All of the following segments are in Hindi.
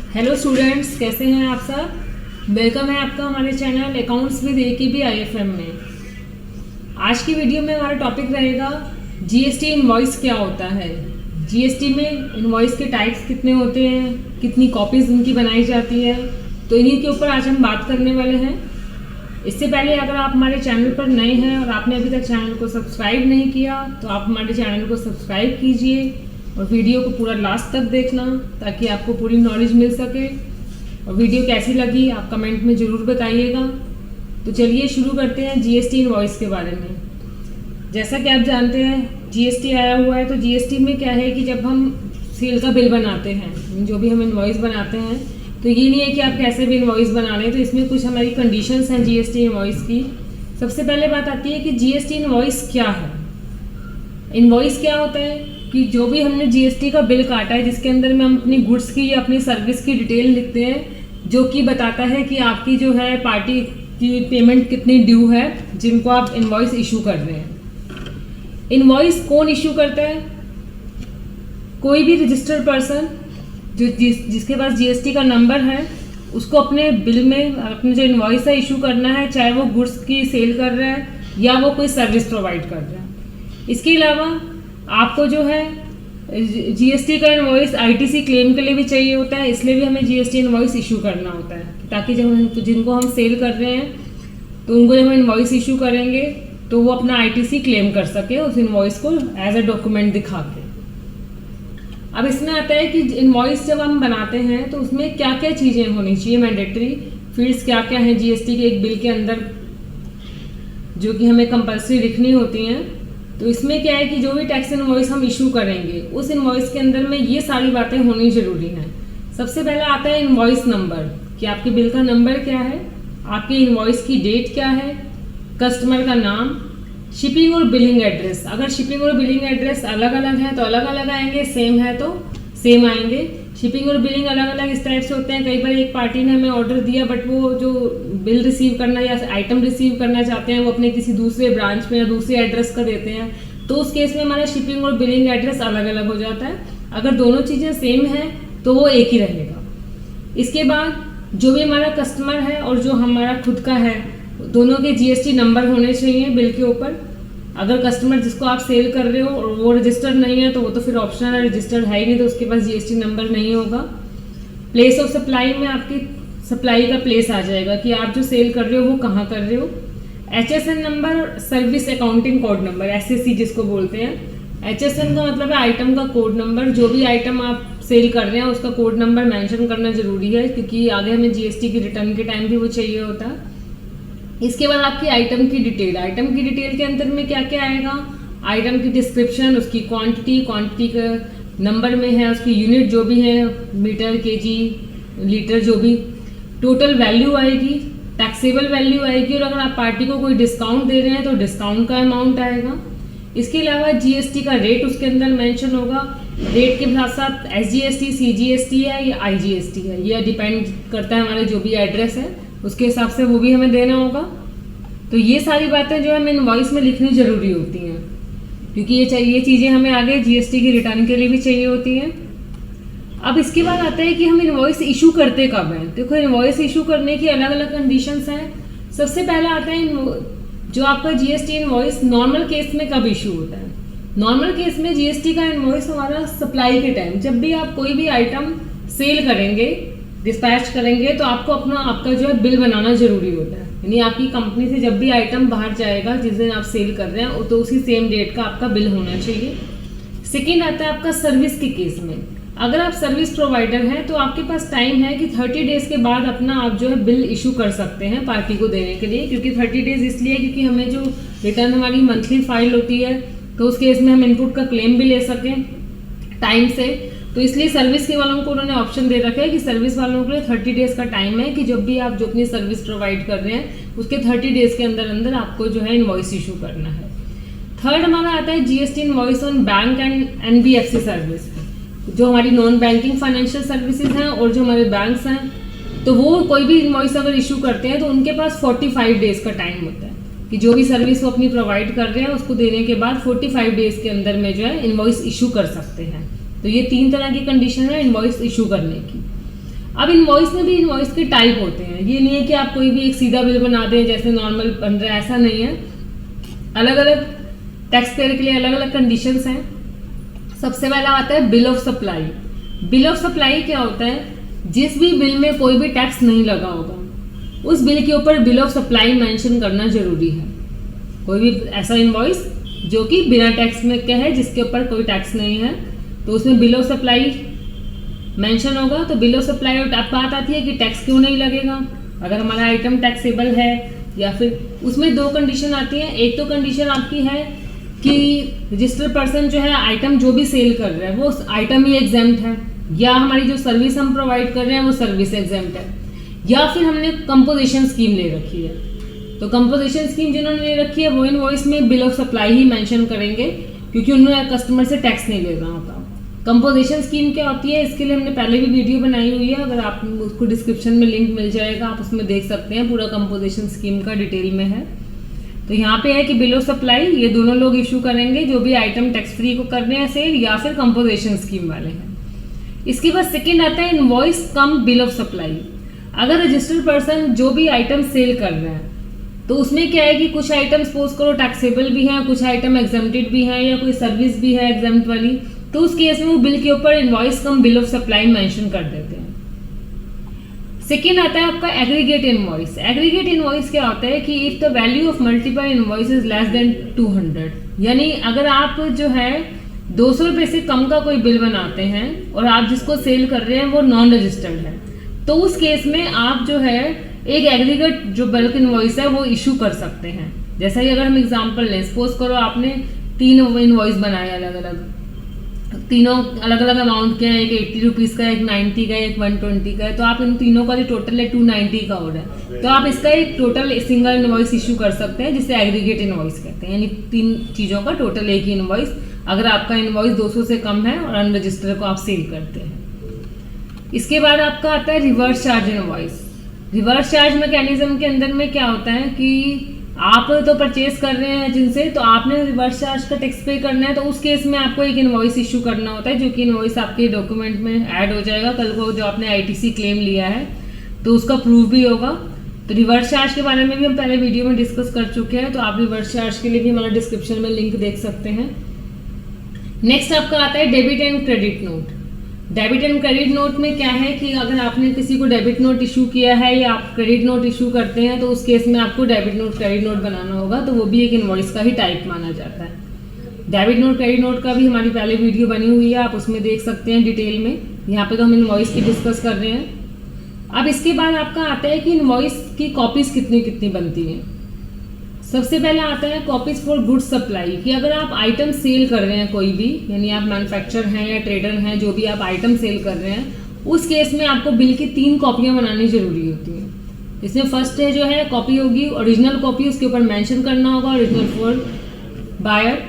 हेलो स्टूडेंट्स, कैसे हैं आप सब। वेलकम है आपका हमारे channel accounts with AKB IFM में। आज की वीडियो में हमारा टॉपिक रहेगा जीएसटी इनवॉइस क्या होता है। जीएसटी में इनवॉइस के टाइप्स कितने होते हैं, कितनी कॉपीज उनकी बनाई जाती है, तो इन्हीं के ऊपर आज हम बात करने वाले हैं। इससे पहले अगर आप हमारे चैनल पर नए हैं और आपने अभी तक चैनल को सब्सक्राइब नहीं किया तो आप हमारे चैनल को सब्सक्राइब कीजिए और वीडियो को पूरा लास्ट तक देखना ताकि आपको पूरी नॉलेज मिल सके। और वीडियो कैसी लगी आप कमेंट में ज़रूर बताइएगा। तो चलिए शुरू करते हैं जीएसटी इनवॉइस के बारे में। जैसा कि आप जानते हैं जीएसटी आया हुआ है, तो जीएसटी में क्या है कि जब हम सेल का बिल बनाते हैं, जो भी हम इनवॉइस बनाते हैं, तो ये नहीं है कि आप कैसे भी इनवॉइस बना लें। तो इसमें कुछ हमारी कंडीशंस हैं जीएसटी इनवॉइस की। सबसे पहले बात आती है कि जीएसटी इनवॉइस क्या है। इनवॉइस क्या होता है कि जो भी हमने जीएसटी का बिल काटा है, जिसके अंदर में हम अपनी गुड्स की या अपनी सर्विस की डिटेल लिखते हैं, जो कि बताता है कि आपकी जो है पार्टी की पेमेंट कितनी ड्यू है, जिनको आप इनवॉइस इशू कर रहे हैं। इनवॉइस कौन इशू करता है? कोई भी रजिस्टर्ड पर्सन जिसके पास जीएसटी का नंबर है, उसको अपने बिल में अपने जो इनवॉइस है इशू करना है, चाहे वो गुड्स की सेल कर रहा है या वो कोई सर्विस प्रोवाइड कर रहा है। इसके अलावा आपको जो है जीएसटी का इनवॉइस आईटीसी क्लेम के लिए भी चाहिए होता है, इसलिए भी हमें जीएसटी इनवॉइस इशू करना होता है, ताकि जब जिनको हम सेल कर रहे हैं तो उनको जब हम इनवॉइस इशू करेंगे तो वो अपना आईटीसी क्लेम कर सके उस इनवॉइस को एज अ डॉक्यूमेंट दिखा के। अब इसमें आता है कि इनवॉइस जब हम बनाते हैं तो उसमें क्या क्या चीज़ें होनी चाहिए, मैंडेटरी फील्ड्स क्या क्या हैं जीएसटी के एक बिल के अंदर, जो कि हमें कंपल्सरी लिखनी होती हैं। तो इसमें क्या है कि जो भी टैक्स इनवॉइस हम इशू करेंगे उस इनवॉइस के अंदर में ये सारी बातें होनी जरूरी हैं। सबसे पहला आता है इनवॉइस नंबर, कि आपके बिल का नंबर क्या है, आपकी इनवॉइस की डेट क्या है, कस्टमर का नाम, शिपिंग और बिलिंग एड्रेस। अगर शिपिंग और बिलिंग एड्रेस अलग अलग है तो अलग अलग आएंगे, सेम है तो सेम आएंगे। शिपिंग और बिलिंग अलग अलग इस टाइप से होते हैं, कई बार एक पार्टी ने हमें ऑर्डर दिया बट वो जो बिल रिसीव करना या आइटम रिसीव करना चाहते हैं वो अपने किसी दूसरे ब्रांच में या दूसरे एड्रेस का देते हैं, तो उस केस में हमारा शिपिंग और बिलिंग एड्रेस अलग अलग हो जाता है। अगर दोनों चीज़ें सेम हैं तो वो एक ही रहेगा। इसके बाद जो भी हमारा कस्टमर है और जो हमारा खुद का है, दोनों के जीएसटी नंबर होने चाहिए बिल के ऊपर। अगर कस्टमर जिसको आप सेल कर रहे हो और वो रजिस्टर्ड नहीं है तो वो तो फिर ऑप्शनल है, रजिस्टर्ड है ही नहीं तो उसके पास जीएसटी नंबर नहीं होगा। प्लेस ऑफ सप्लाई में आपकी सप्लाई का प्लेस आ जाएगा कि आप जो सेल कर रहे हो वो कहाँ कर रहे हो। HSN number, service accounting code number, SAC जिसको बोलते हैं। HSN का मतलब है आइटम का कोड नंबर। जो भी आइटम आप सेल कर रहे हैं उसका कोड नंबर मेंशन करना जरूरी है, क्योंकि आगे हमें जीएसटी की रिटर्न के टाइम भी वो चाहिए होता है। इसके बाद आपकी आइटम की डिटेल। आइटम की डिटेल के अंदर में क्या क्या आएगा? आइटम की डिस्क्रिप्शन, उसकी क्वांटिटी का नंबर में है, उसकी यूनिट जो भी है, मीटर, केजी, लीटर, जो भी टोटल वैल्यू आएगी, टैक्सेबल वैल्यू आएगी, और अगर आप पार्टी को कोई डिस्काउंट दे रहे हैं तो डिस्काउंट का अमाउंट आएगा। इसके अलावा जीएसटी का रेट उसके अंदर मेंशन होगा। रेट के साथ साथ SGST, CGST है या IGST है, ये डिपेंड करता है हमारे जो भी एड्रेस है उसके हिसाब से वो भी हमें देना होगा। तो ये सारी बातें जो है हमें इनवॉइस में लिखनी जरूरी होती हैं, क्योंकि ये चीज़ें हमें आगे जीएसटी की रिटर्न के लिए भी चाहिए होती हैं। अब इसके बाद आता है कि हम इनवॉइस इशू करते कब हैं। देखो, इनवॉइस इशू करने की अलग अलग कंडीशंस हैं। सबसे पहला आता है जो आपका जीएसटी इनवॉइस नॉर्मल केस में कब इशू होता है। नॉर्मल केस में जीएसटी का इनवॉइस हमारा सप्लाई के टाइम, जब भी आप कोई भी आइटम सेल करेंगे, डिस्पैच करेंगे, तो आपका जो है बिल बनाना जरूरी होता है। यानी आपकी कंपनी से जब भी आइटम बाहर जाएगा, जिस दिन आप सेल कर रहे हैं, तो उसी सेम डेट का आपका बिल होना चाहिए। सेकेंड आता है आपका सर्विस के केस में। अगर आप सर्विस प्रोवाइडर हैं तो आपके पास टाइम है कि 30 डेज के बाद अपना आप जो है बिल इशू कर सकते हैं पार्टी को देने के लिए। क्योंकि 30 डेज इसलिए क्योंकि हमें जो रिटर्न हमारी मंथली फाइल होती है तो उस केस में हम इनपुट का क्लेम भी ले सकें टाइम से। तो इसलिए सर्विस के वालों को उन्होंने ऑप्शन दे रखा है कि सर्विस वालों के लिए 30 डेज का टाइम है कि जब भी आप जो अपनी सर्विस प्रोवाइड कर रहे हैं उसके 30 डेज के अंदर अंदर आपको जो है इनवॉइस इशू करना है। थर्ड हमारा आता है GST invoice on bank and NBFC service, जो हमारी नॉन बैंकिंग फाइनेंशियल सर्विसेज हैं और जो हमारे बैंक्स हैं, तो वो कोई भी इनवॉइस अगर इशू करते हैं तो उनके पास 45 डेज का टाइम होता है कि जो भी सर्विस वो अपनी प्रोवाइड कर रहे हैं उसको देने के बाद 45 डेज के अंदर में जो है इनवॉइस इशू कर सकते हैं। तो ये 3 तरह की कंडीशन है इनवॉइस इशू करने की। अब इनवॉइस में भी इनवॉइस के टाइप होते हैं, ये नहीं है कि आप कोई भी एक सीधा बिल बना दें जैसे नॉर्मल बन रहा है, ऐसा नहीं है। अलग अलग टैक्स पेयर के लिए अलग अलग कंडीशंस हैं। सबसे पहला आता है bill of supply. Bill of supply क्या होता है, जिस भी बिल में कोई भी टैक्स नहीं लगा होगा उस बिल के ऊपर बिल ऑफ सप्लाई मेंशन करना जरूरी है। कोई भी ऐसा इनवॉइस जो कि बिना टैक्स में क्या है, जिसके ऊपर कोई टैक्स नहीं है, तो उसमें बिल ऑफ सप्लाई मेंशन होगा। तो बिल ऑफ सप्लाई और बात आती है कि टैक्स क्यों नहीं लगेगा अगर हमारा आइटम टैक्सेबल है, या फिर उसमें दो कंडीशन आती है। एक तो कंडीशन आपकी है कि रजिस्टर्ड पर्सन जो है आइटम जो भी सेल कर रहा है वो आइटम ही एग्जेम्प्ट है, या हमारी जो सर्विस हम प्रोवाइड कर रहे हैं वो सर्विस एग्जेम्प्ट है, या फिर हमने कंपोजिशन स्कीम ले रखी है। तो कंपोजिशन स्कीम जिन्होंने ले रखी है वो इनवॉइस में bill of supply he mention करेंगे, क्योंकि उन्होंने कस्टमर से टैक्स नहीं लेना होता। कंपोजिशन स्कीम क्या होती है, इसके लिए हमने पहले भी वीडियो बनाई हुई है, अगर आप उसको डिस्क्रिप्शन में लिंक मिल जाएगा, आप उसमें देख सकते हैं, पूरा कंपोजिशन स्कीम का डिटेल में है। तो यहाँ पे है कि बिल ऑफ सप्लाई ये दोनों लोग इशू करेंगे जो भी आइटम टैक्स फ्री को कर रहे हैं सेल, या फिर कंपोजिशन स्कीम वाले हैं। इसके बाद सेकंड आता है invoice come bill of supply. अगर रजिस्टर्ड पर्सन जो भी आइटम सेल कर रहे हैं तो उसमें क्या है कि कुछ आइटम सपोज करो टैक्सेबल भी हैं, कुछ आइटम एग्जेम्प्टेड भी हैं, या कोई सर्विस भी है एग्जेम्प्ट वाली, तो उस केस में वो बिल के ऊपर invoice come bill of supply mention कर देते हैं। सेकेंड आता है आपका एग्रीगेट इनवॉइस। एग्रीगेट इनवॉइस क्या होता है कि if the value of multiple invoice is less than 200, यानी अगर आप जो है 200 रुपये से कम का कोई बिल बनाते हैं और आप जिसको सेल कर रहे हैं वो नॉन रजिस्टर्ड है, तो उस केस में आप जो है एक एग्रीगेट जो बल्क इनवॉइस है वो इशू कर सकते हैं। जैसा कि अगर हम एग्जांपल लें, सपोज करो आपने 3 इनवॉइस बनाए अलग अलग, तीनों अलग अलग अमाउंट के हैं, एक 80 रुपीज़ का, एक 90 का, एक 120 का है, तो आप इन तीनों का जो टोटल है 290 का हो रहा है, तो आप इसका एक टोटल सिंगल इनवॉइस इशू कर सकते हैं, जिसे एग्रीगेट इनवॉइस कहते हैं। यानी 3 चीज़ों का टोटल एक ही इनवॉइस, अगर आपका इनवॉइस 200 से कम है और अनरजिस्टर्ड को आप सेल करते हैं। इसके बाद आपका आता है reverse charge invoice. Reverse charge mechanism के अंदर में क्या होता है कि आप तो परचेज कर रहे हैं जिनसे, तो आपने रिवर्स चार्ज का टैक्स पे करना है, तो उस केस में आपको एक इनवॉइस इशू करना होता है, जो कि इनवॉइस आपके डॉक्यूमेंट में ऐड हो जाएगा। कल को जो आपने आईटीसी क्लेम लिया है तो उसका प्रूफ भी होगा। तो रिवर्स चार्ज के बारे में भी हम पहले वीडियो में डिस्कस कर चुके हैं, तो आप रिवर्स चार्ज के लिए भी हमारा डिस्क्रिप्शन में लिंक देख सकते हैं। नेक्स्ट आपका आता है debit and credit note. Debit and credit note में क्या है कि अगर आपने किसी को डेबिट नोट इशू किया है या आप क्रेडिट नोट इशू करते हैं, तो उस केस में आपको डेबिट नोट क्रेडिट नोट बनाना होगा, तो वो भी एक इनवॉइस का ही टाइप माना जाता है। डेबिट नोट क्रेडिट नोट का भी हमारी पहले वीडियो बनी हुई है, आप उसमें देख सकते हैं डिटेल में। यहाँ पे तो हम इनवॉइस की डिस्कस कर रहे हैं। अब इसके बाद आपका आता है कि इनवॉइस की कॉपीज कितनी कितनी बनती हैं। सबसे पहले आता है कॉपीज फॉर गुड्स सप्लाई, कि अगर आप आइटम सेल कर रहे हैं कोई भी, यानी आप मैन्युफैक्चरर हैं या ट्रेडर हैं, जो भी आप आइटम सेल कर रहे हैं, उस केस में आपको बिल की 3 कॉपियां बनानी जरूरी होती हैं। इसमें फर्स्ट है जो है कॉपी होगी ओरिजिनल कॉपी, उसके ऊपर मेंशन करना होगा ओरिजिनल फॉर बायर।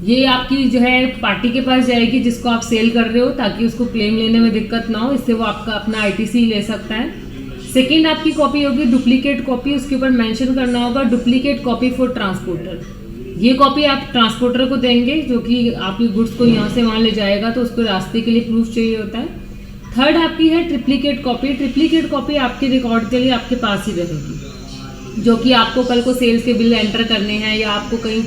ये आपकी जो है पार्टी के पास जाएगी जिसको आप सेल कर रहे हो, ताकि उसको क्लेम लेने में दिक्कत ना हो, इससे वो आपका अपना आईटीसी ले सकता है। सेकेंड आपकी कॉपी होगी डुप्लीकेट कॉपी, उसके ऊपर मेंशन करना होगा डुप्लीकेट कॉपी फॉर ट्रांसपोर्टर। ये कॉपी आप ट्रांसपोर्टर को देंगे जो कि आपकी गुड्स को यहाँ से वहाँ ले जाएगा, तो उसको रास्ते के लिए प्रूफ चाहिए होता है। थर्ड आपकी है ट्रिप्लीकेट कॉपी। ट्रिप्लीकेट कॉपी आपके रिकॉर्ड के लिए आपके पास ही रहेगी, जो कि आपको कल को सेल्स के बिल एंटर करने हैं या आपको कहीं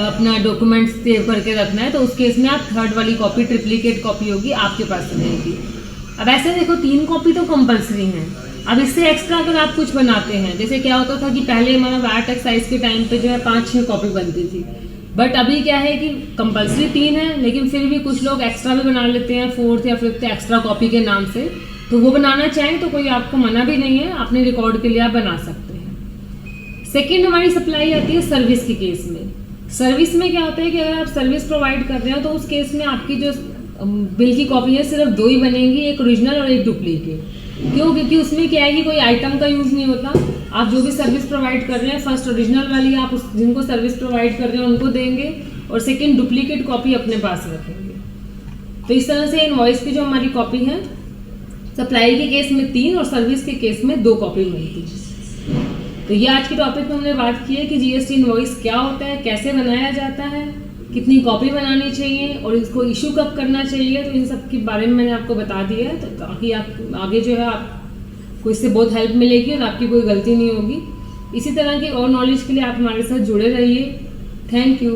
अपना डॉक्यूमेंट्स सेव करके रखना है, तो उस केस में आप थर्ड वाली कॉपी ट्रिप्लीकेट कॉपी होगी आपके पास रहेगी। अब ऐसे देखो 3 कॉपी तो कंपलसरी हैं। अब इससे एक्स्ट्रा अगर आप कुछ बनाते हैं, जैसे क्या होता था कि पहले हमारा वैट एक्साइज के टाइम पे जो है 5-6 कॉपी बनती थी, बट अभी क्या है कि कंपलसरी 3 है, लेकिन फिर भी कुछ लोग एक्स्ट्रा भी बना लेते हैं 4th या 5th एक्स्ट्रा कॉपी के नाम से। तो वो बनाना चाहें तो कोई आपको मना भी नहीं है, अपने रिकॉर्ड के लिए आप बना सकते हैं। सेकेंड हमारी सप्लाई आती है सर्विस के केस में। सर्विस में क्या होता है कि अगर आप सर्विस प्रोवाइड कर रहे हो, तो उस केस में आपकी जो बिल की कॉपी है सिर्फ 2 ही बनेंगी, एक ओरिजिनल और एक डुप्लीकेट। क्यों? क्योंकि उसमें क्या है कि कोई आइटम का यूज़ नहीं होता। आप जो भी सर्विस प्रोवाइड कर रहे हैं, फर्स्ट ओरिजिनल वाली आप जिनको सर्विस प्रोवाइड कर रहे हैं उनको देंगे, और सेकंड डुप्लीकेट कॉपी अपने पास रखेंगे। तो इस तरह से इनवॉइस की जो हमारी कॉपी है, सप्लाई के केस में 3 और सर्विस के केस में 2 कॉपी मिलती है। तो ये आज के टॉपिक में हमने बात की है कि जीएसटी इनवॉइस क्या होता है, कैसे बनाया जाता है, कितनी कॉपी बनानी चाहिए और इसको इशू कब करना चाहिए, तो इन सब के बारे में मैंने आपको बता दिया है, तो ताकि आप आगे जो है आपको इससे बहुत हेल्प मिलेगी और आपकी कोई गलती नहीं होगी। इसी तरह की और नॉलेज के लिए आप हमारे साथ जुड़े रहिए। Thank you.